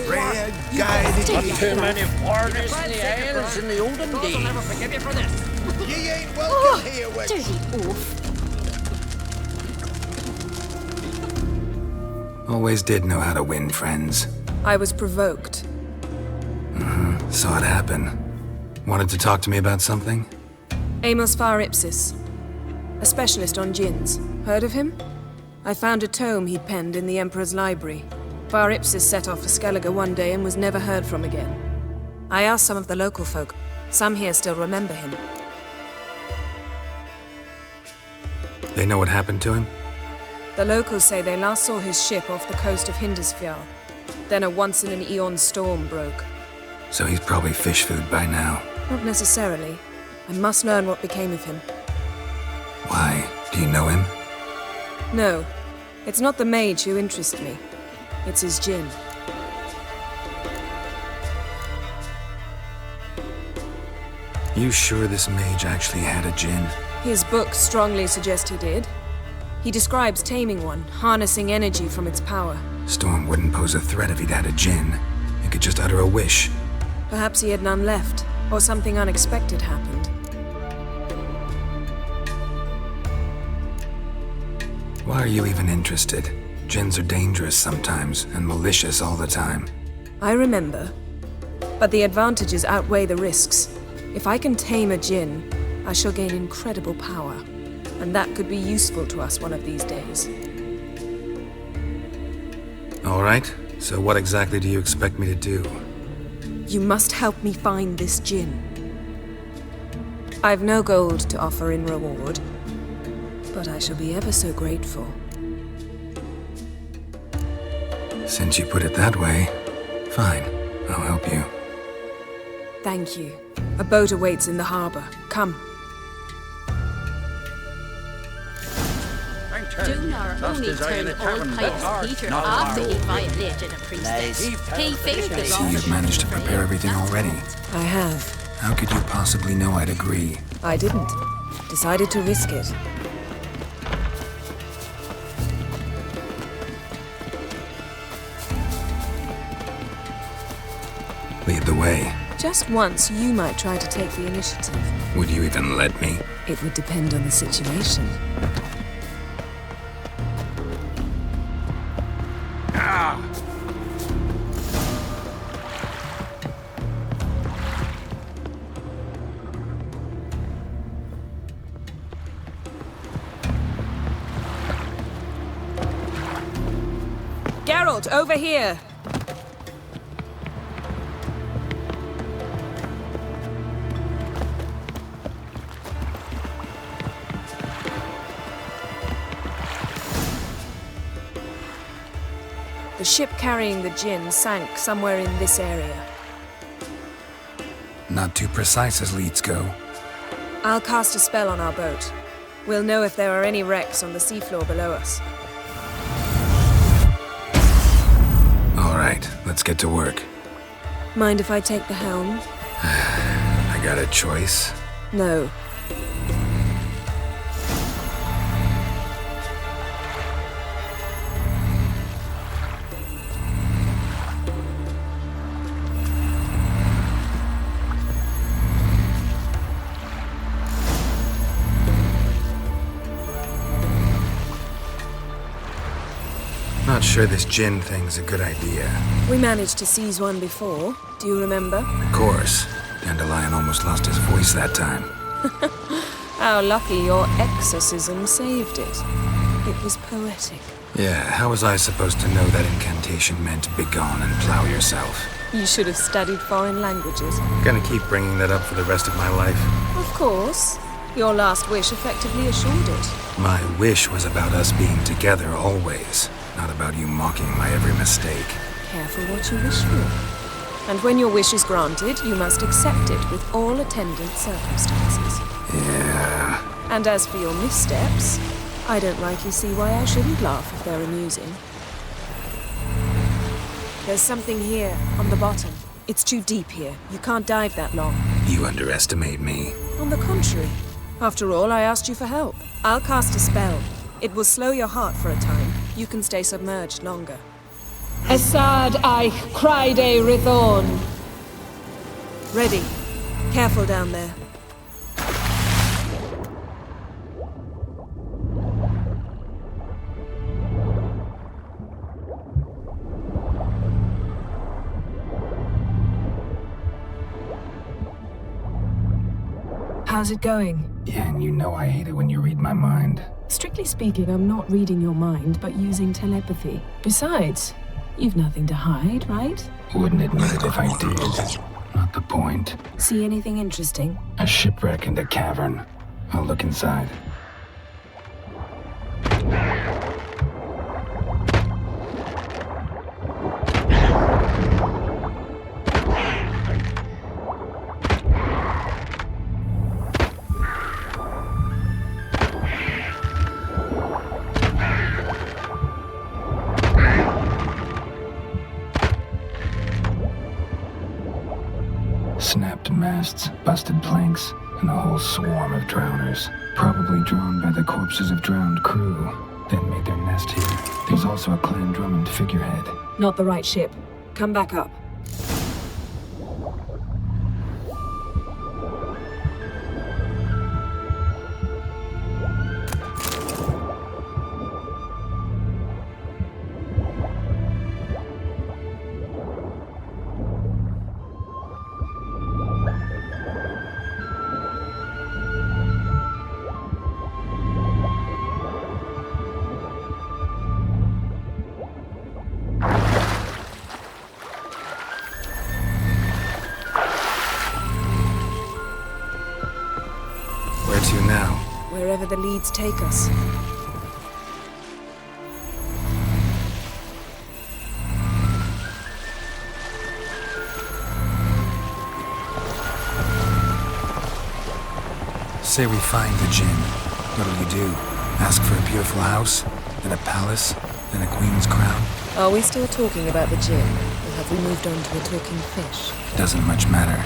Freya guided Not me. too many foreigners in the Isles in the olden days. I'll never forgive you for this. Ye ain't welcome here, witch. Dirty oaf. Always did know how to win friends. I was provoked. Saw it happen. Wanted to talk to me about something? Amos Far Ipsis, a specialist on djinns. Heard of him? I found a tome he'd penned in the Emperor's library. Far Ipsis set off for Skellige one day and was never heard from again. I asked some of the local folk. Some here still remember him. They know what happened to him? The locals say they last saw his ship off the coast of Hindisfjall. Then a once-in-an-eon storm broke. So he's probably fish food by now. Not necessarily. I must learn what became of him. Why? Do you know him? No, it's not the mage who interests me. It's his djinn. You sure this mage actually had a djinn? His books strongly suggest he did. He describes taming one, harnessing energy from its power. Storm wouldn't pose a threat if he'd had a djinn. He could just utter a wish. Perhaps he had none left, or something unexpected happened. Why are you even interested? Djinns are dangerous sometimes, and malicious all the time. I remember. But the advantages outweigh the risks. If I can tame a djinn, I shall gain incredible power. And that could be useful to us one of these days. All right, so what exactly do you expect me to do? You must help me find this djinn. I've no gold to offer in reward, but I shall be ever so grateful. Since you put it that way, fine, I'll help you. Thank you. A boat awaits in the harbor. Come. Dunar only turned old pious Peter after he violated a priestess. He feared I the see you've managed to prepare everything already. I have. How could you possibly know I'd agree? I didn't. Decided to risk it. Lead the way. Just once, you might try to take the initiative. Would you even let me? It would depend on the situation. Geralt, over here! The ship carrying the djinn sank somewhere in this area. Not too precise as leads go. I'll cast a spell on our boat. We'll know if there are any wrecks on the seafloor below us. All right, let's get to work. Mind if I take the helm? I got a choice. No. Not sure this djinn thing's a good idea. We managed to seize one before. Do you remember? Of course. Dandelion almost lost his voice that time. How lucky your exorcism saved it. It was poetic. Yeah, how was I supposed to know that incantation meant begone and plow yourself? You should have studied foreign languages. Gonna keep bringing that up for the rest of my life. Of course. Your last wish effectively assured it. My wish was about us being together always, not about you mocking my every mistake. Careful what you wish for. And when your wish is granted, you must accept it with all attendant circumstances. Yeah. And as for your missteps, I don't rightly see why I shouldn't laugh if they're amusing. There's something here, on the bottom. It's too deep here. You can't dive that long. You underestimate me. On the contrary. After all, I asked you for help. I'll cast a spell. It will slow your heart for a time. You can stay submerged longer. Esad Eich Cryde Rithorn. Ready. Careful down there. How's it going? Yeah, and you know I hate it when you read my mind. Strictly speaking, I'm not reading your mind, but using telepathy. Besides, you've nothing to hide, right? Wouldn't admit it if I did. Not the point. See anything interesting? A shipwreck and a cavern. I'll look inside. Snapped masts, busted planks, and a whole swarm of drowners. Probably drawn by the corpses of drowned crew, then made their nest here. There's also a Clan Drummond figurehead. Not the right ship. Come back up. Where to now? Wherever the leads take us. Say we find the Jinn. What'll you do? Ask for a beautiful house? Then a palace? Then a queen's crown? Are we still talking about the Jinn? Or have we moved on to a talking fish? Doesn't much matter.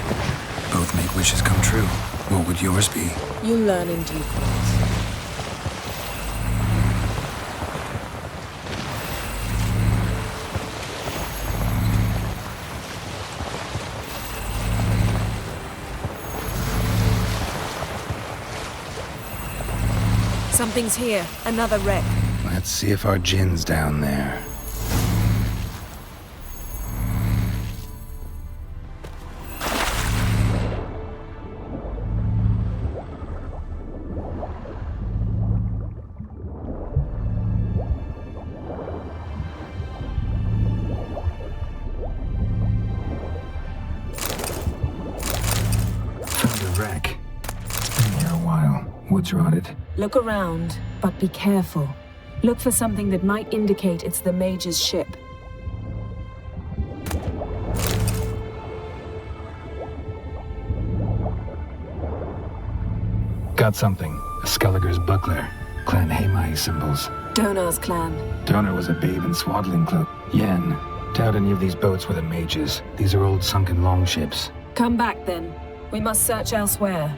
Both make wishes come true. What would yours be? You'll learn in due course. Something's here. Another wreck. Let's see if our Jinn's down there. Found a wreck. It's been here a while. Wood's rotted. Look around, but be careful. Look for something that might indicate it's the Mage's ship. Got something. A Skelliger's buckler. Clan Haemai symbols. Donar's clan. Donor was a babe in swaddling cloak. Yen. Doubt any of these boats were the Mage's. These are old sunken longships. Come back then. We must search elsewhere.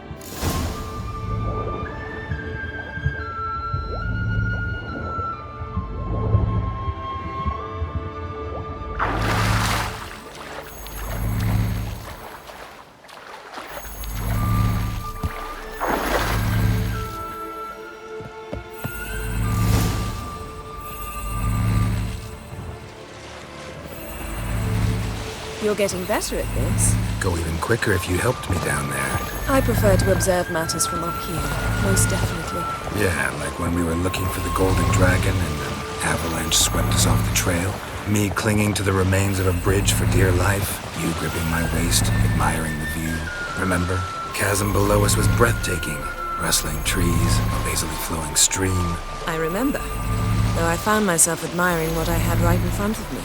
You're getting better at this. Go even quicker if you helped me down there. I prefer to observe matters from up here, most definitely. Yeah, like when we were looking for the Golden Dragon and an avalanche swept us off the trail. Me clinging to the remains of a bridge for dear life. You gripping my waist, admiring the view. Remember? Chasm below us was breathtaking. Rustling trees, a lazily flowing stream. I remember, though I found myself admiring what I had right in front of me.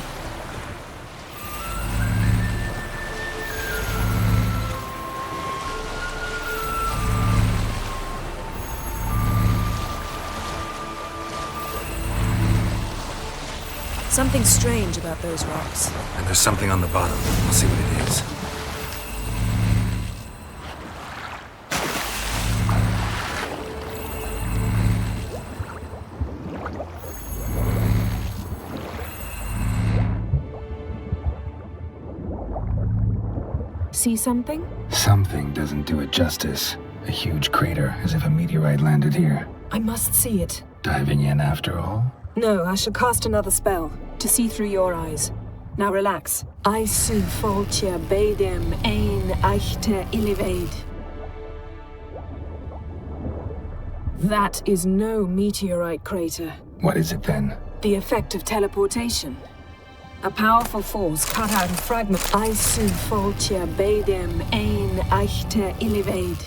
Something strange about those rocks. And there's something on the bottom. We'll see what it is. see something? Something doesn't do it justice. A huge crater, as if a meteorite landed here. I must see it. Diving in after all? No, I shall cast another spell, to see through your eyes. Now relax. Aisu foltia beidem ein eichte illivaid. That is no meteorite crater. What is it then? The effect of teleportation. A powerful force cut out a fragment. Aisu foltia beidem ein eichte illivaid.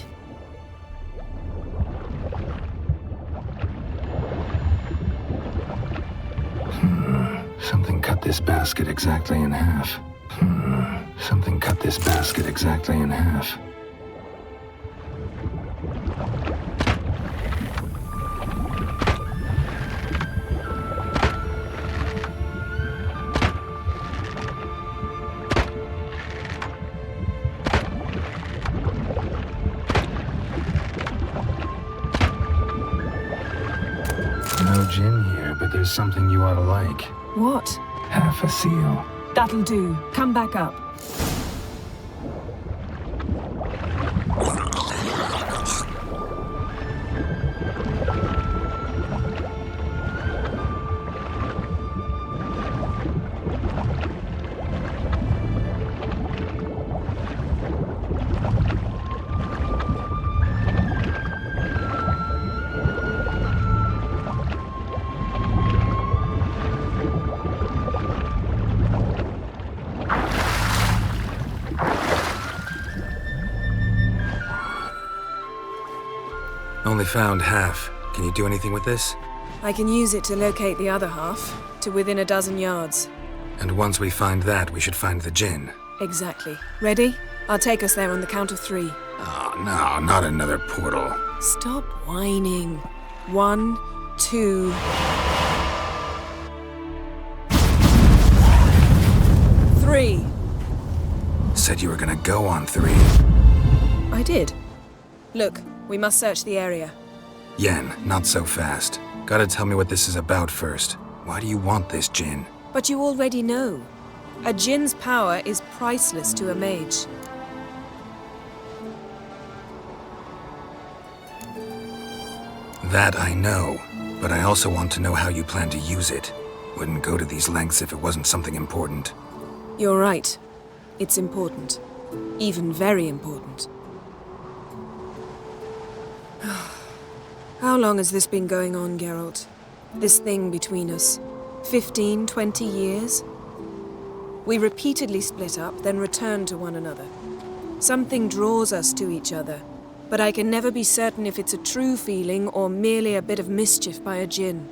Something cut this basket exactly in half. Something cut this basket exactly in half. No gin here, but there's something you ought to like. What? Half a seal. That'll do. Come back up. Only found half. Can you do anything with this? I can use it to locate the other half, to within a dozen yards. And once we find that, we should find the gin. Exactly. Ready? I'll take us there on the count of 3. Oh, no, not another portal. Stop whining. 1, 2... 3. Said you were gonna go on 3. I did. Look, we must search the area. Yen, not so fast. Gotta tell me what this is about first. Why do you want this gin? But you already know. A djinn's power is priceless to a mage. That I know, but I also want to know how you plan to use it. Wouldn't go to these lengths if it wasn't something important. You're right. It's important. Even very important. How long has this been going on, Geralt? This thing between us? 15, 20 years? We repeatedly split up, then returned to one another. Something draws us to each other, but I can never be certain if it's a true feeling or merely a bit of mischief by a djinn.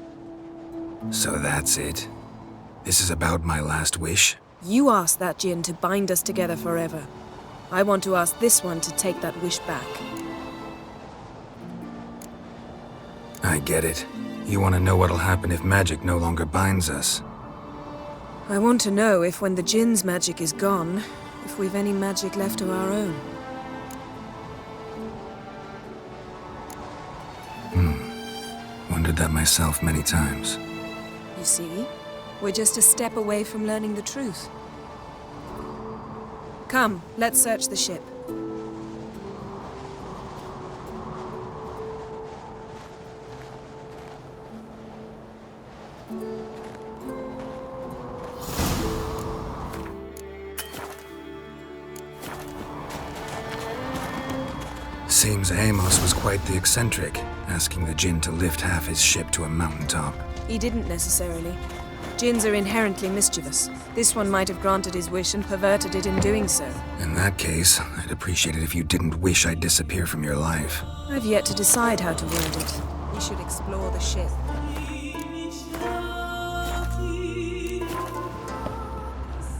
So that's it? This is about my last wish? You asked that djinn to bind us together forever. I want to ask this one to take that wish back. I get it. You want to know what'll happen if magic no longer binds us. I want to know if when the djinn's magic is gone, if we've any magic left of our own. Wondered that myself many times. You see, we're just a step away from learning the truth. Come, let's search the ship. Seems Amos was quite the eccentric, asking the djinn to lift half his ship to a mountaintop. He didn't necessarily. Djinns are inherently mischievous. This one might have granted his wish and perverted it in doing so. In that case, I'd appreciate it if you didn't wish I'd disappear from your life. I've yet to decide how to word it. We should explore the ship.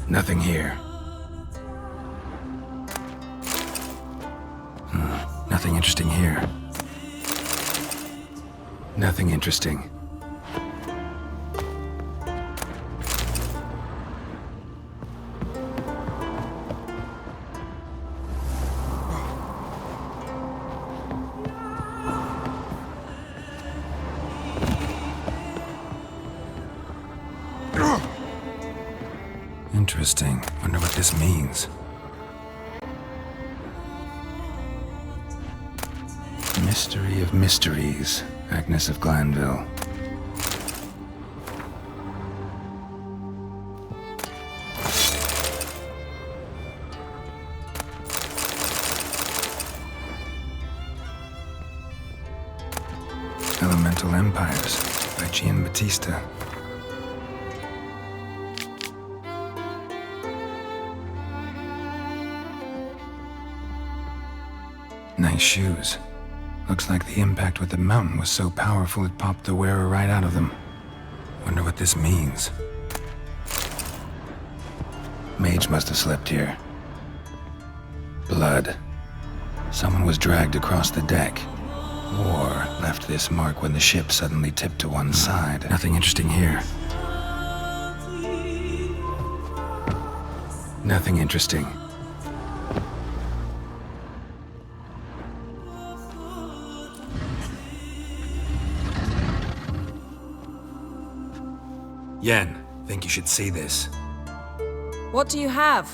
Nothing here. Nothing interesting here. Nothing interesting. Interesting. Wonder what this means. Mystery of mysteries, Agnes of Glanville. Elemental Empires by Giambattista. Nice shoes. Looks like the impact with the mountain was so powerful it popped the wearer right out of them. Wonder what this means. Mage must have slept here. Blood. Someone was dragged across the deck. Or left this mark when the ship suddenly tipped to one side. Nothing interesting here. Nothing interesting. Yen, think you should see this. What do you have?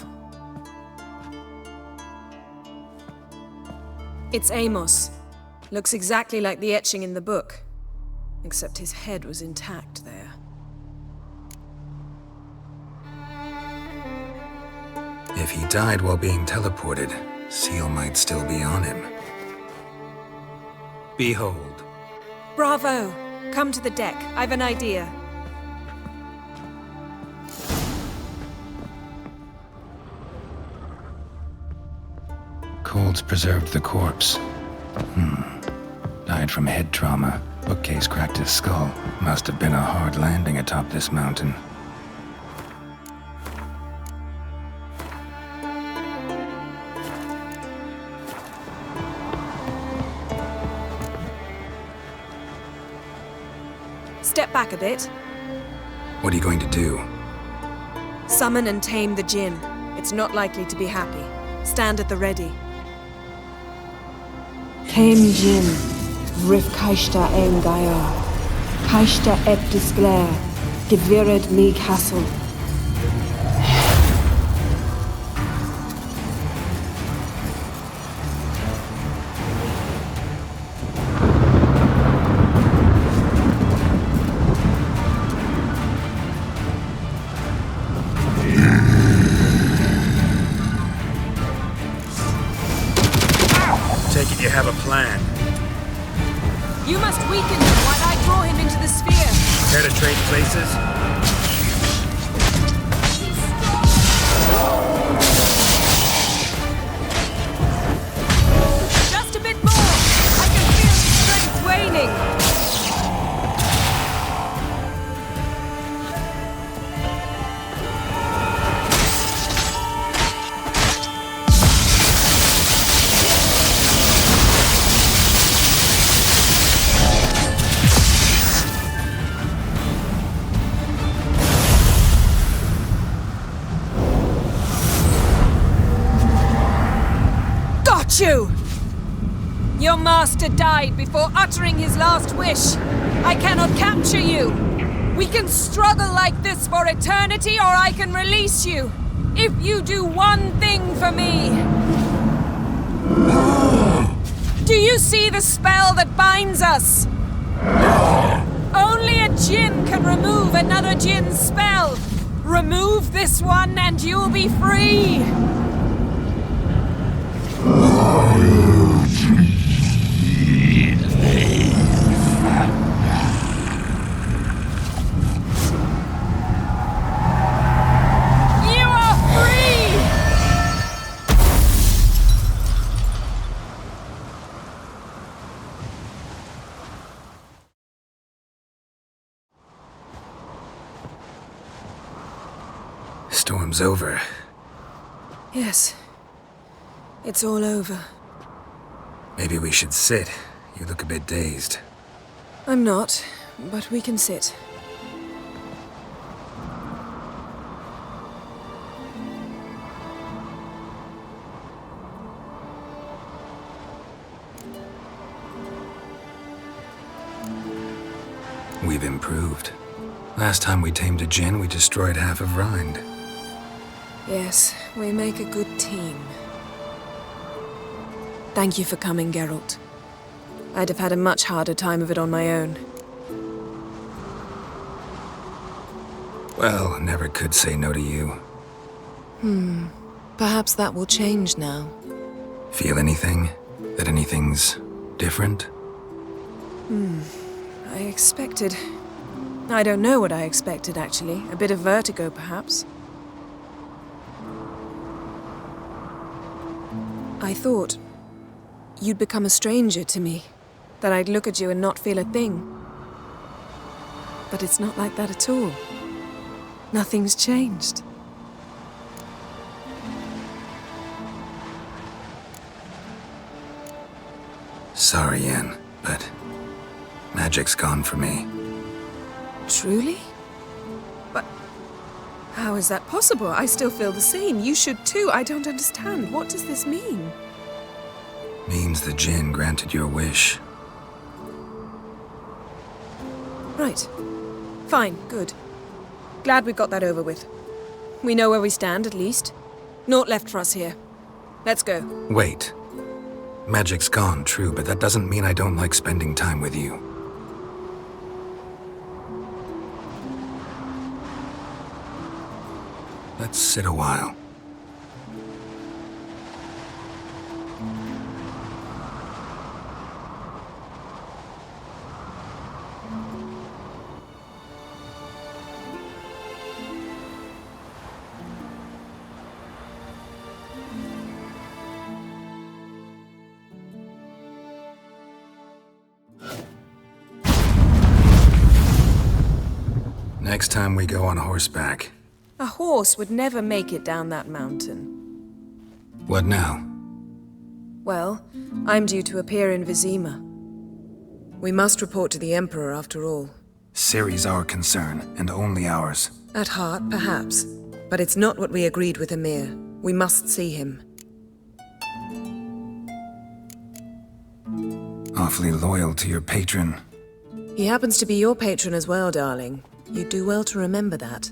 It's Amos. Looks exactly like the etching in the book. Except his head was intact there. If he died while being teleported, Seal might still be on him. Behold. Bravo! Come to the deck. I've an idea. Colds preserved the corpse. Died from head trauma. Bookcase cracked his skull. Must have been a hard landing atop this mountain. Step back a bit. What are you going to do? Summon and tame the Jinn. It's not likely to be happy. Stand at the ready. Tame Jinn, Rif Kaishta Engaya, Kaishta et Disglair, Gevired me Castle. Take it you have a plan. You must weaken him while I draw him into the sphere. Care to trade places? Just a bit more! I can feel his strength waning! You! Your master died before uttering his last wish. I cannot capture you. We can struggle like this for eternity, or I can release you. If you do one thing for me. Do you see the spell that binds us? Only a Jinn can remove another Jinn's spell. Remove this one and you'll be free. Storm's over. Yes. It's all over. Maybe we should sit. You look a bit dazed. I'm not, but we can sit. We've improved. Last time we tamed a Jinn, we destroyed half of Rind. Yes, we make a good team. Thank you for coming, Geralt. I'd have had a much harder time of it on my own. Well, never could say no to you. Perhaps that will change now. Feel anything? That anything's different? I expected... I don't know what I expected, actually. A bit of vertigo, perhaps. I thought you'd become a stranger to me. That I'd look at you and not feel a thing. But it's not like that at all. Nothing's changed. Sorry, Yen, but magic's gone for me. Truly? But how is that possible? I still feel the same. You should too. I don't understand. What does this mean? Means the Jinn granted your wish. Right. Fine. Good. Glad we got that over with. We know where we stand, at least. Naught left for us here. Let's go. Wait. Magic's gone, true, but that doesn't mean I don't like spending time with you. Let's sit a while. Next time we go on horseback. A horse would never make it down that mountain. What now? Well, I'm due to appear in Vizima. We must report to the Emperor, after all. Ciri's our concern, and only ours. At heart, perhaps. But it's not what we agreed with Emir. We must see him. Awfully loyal to your patron. He happens to be your patron as well, darling. You'd do well to remember that.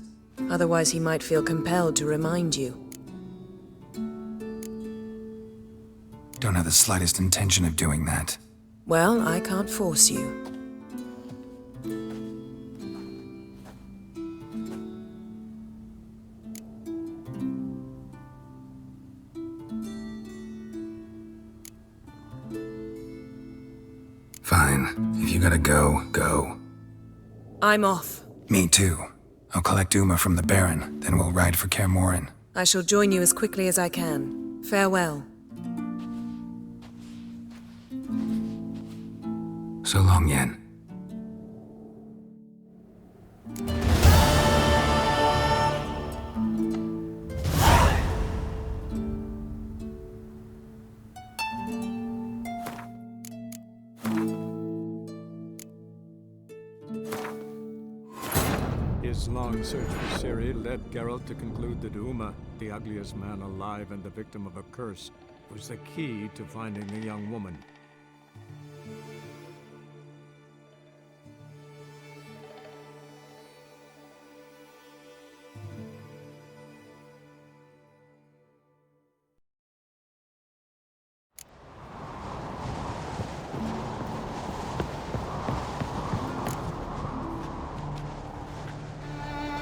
Otherwise, he might feel compelled to remind you. Don't have the slightest intention of doing that. Well, I can't force you. Fine. If you gotta go, go. I'm off. Me too. I'll collect Uma from the Baron, then we'll ride for Kaer Morhen. I shall join you as quickly as I can. Farewell. So long, Yen. His long search for Ciri led Geralt to conclude that Uma, the ugliest man alive and the victim of a curse, was the key to finding the young woman.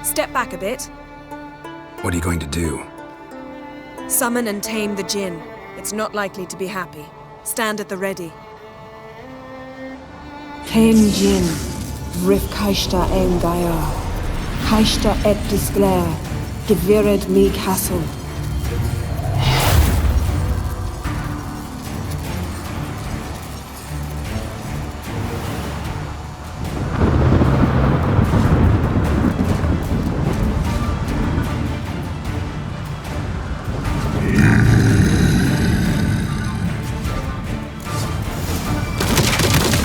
Step back a bit. What are you going to do? Summon and tame the Jinn. It's not likely to be happy. Stand at the ready. Cain Jin, Rif Kaishta ein Gaia, Kaishta et Disglair, Devired me Castle.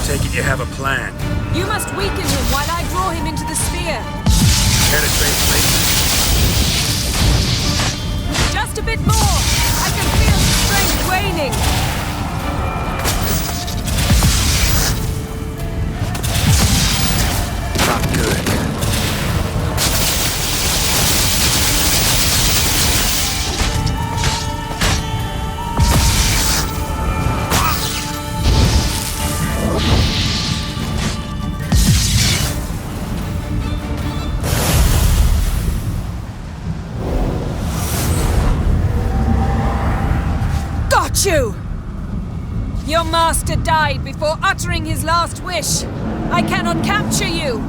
Take it you have a plan. You must weaken him while I draw him into the sphere. Penetrate places. Just a bit more. I can feel his strength waning. Not good. you! Your master died before uttering his last wish. I cannot capture you.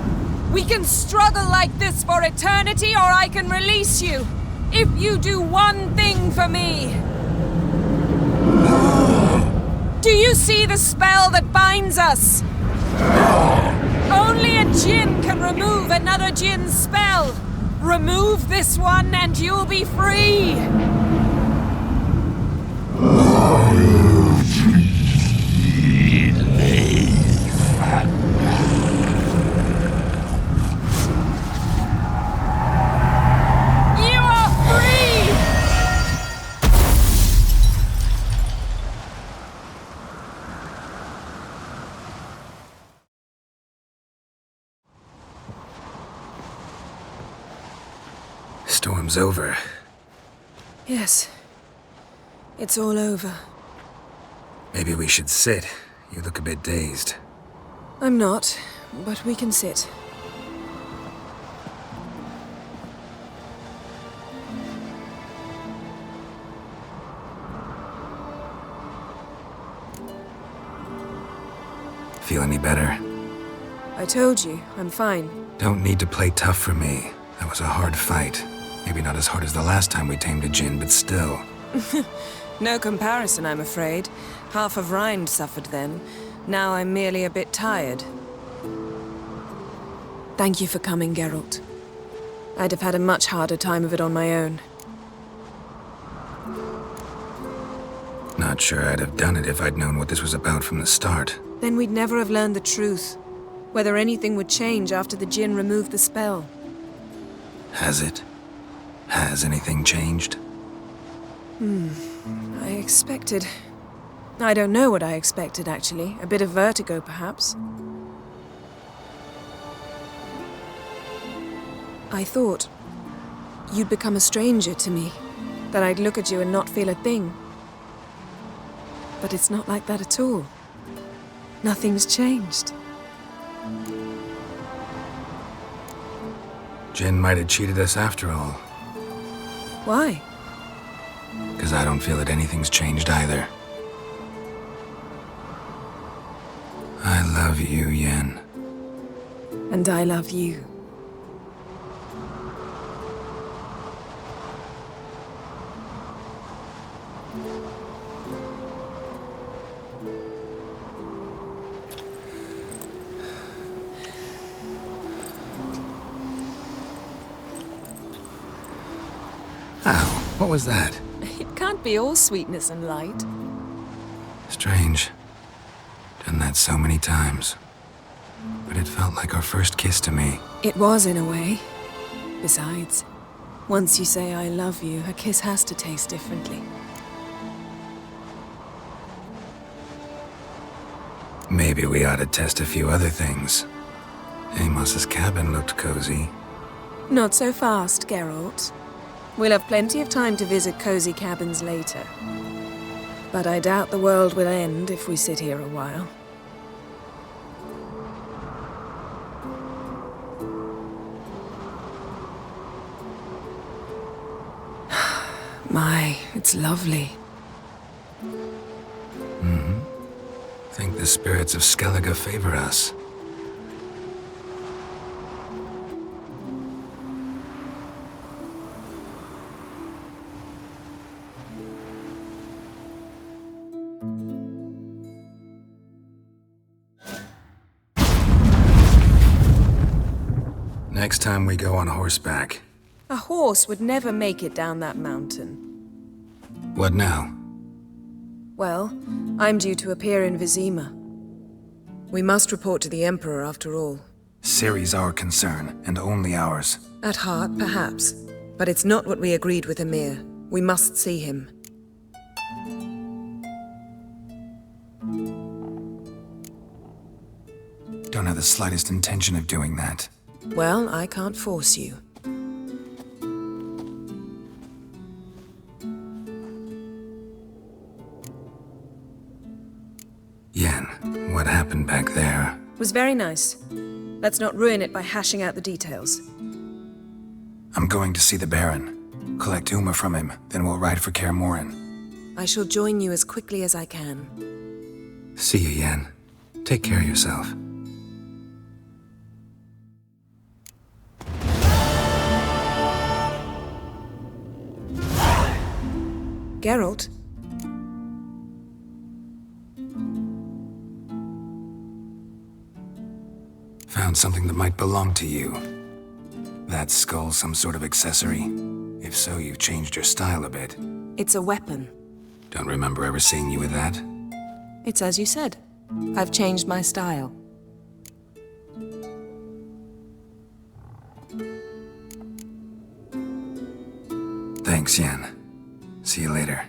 We can struggle like this for eternity, or I can release you. If you do one thing for me. Do you see the spell that binds us? Only a djinn can remove another djinn's spell. Remove this one and you'll be free. You are free! Storm's over. Yes. It's all over. Maybe we should sit. You look a bit dazed. I'm not, but we can sit. Feel any better? I told you, I'm fine. Don't need to play tough for me. That was a hard fight. Maybe not as hard as the last time we tamed a djinn, but still. No comparison, I'm afraid. Half of Rind suffered then. Now I'm merely a bit tired. Thank you for coming, Geralt. I'd have had a much harder time of it on my own. Not sure I'd have done it if I'd known what this was about from the start. Then we'd never have learned the truth. Whether anything would change after the djinn removed the spell. Has it? Has anything changed? I expected... I don't know what I expected, actually. A bit of vertigo, perhaps. I thought you'd become a stranger to me. That I'd look at you and not feel a thing. But it's not like that at all. Nothing's changed. Jinn might have cheated us after all. Why? Because I don't feel that anything's changed either. I love you, Yen. And I love you. Ow, what was that? It can't be all sweetness and light. Strange. Done that so many times. But it felt like our first kiss to me. It was, in a way. Besides, once you say I love you, a kiss has to taste differently. Maybe we ought to test a few other things. Amos's cabin looked cozy. Not so fast, Geralt. We'll have plenty of time to visit cozy cabins later. But I doubt the world will end if we sit here a while. My, it's lovely. Think the spirits of Skellige favor us. Next time we go on horseback. A horse would never make it down that mountain. What now? Well, I'm due to appear in Vizima. We must report to the Emperor after all. Ciri's our concern, and only ours. At heart, perhaps. But it's not what we agreed with Emir. We must see him. Don't have the slightest intention of doing that. Well, I can't force you. Yen, what happened back there? Was very nice. Let's not ruin it by hashing out the details. I'm going to see the Baron. Collect Uma from him, then we'll ride for Kaer Morhen. I shall join you as quickly as I can. See you, Yen. Take care of yourself. Geralt? Found something that might belong to you. That skull some sort of accessory? If so, you've changed your style a bit. It's a weapon. Don't remember ever seeing you with that. It's as you said. I've changed my style. Thanks, Yen. See you later.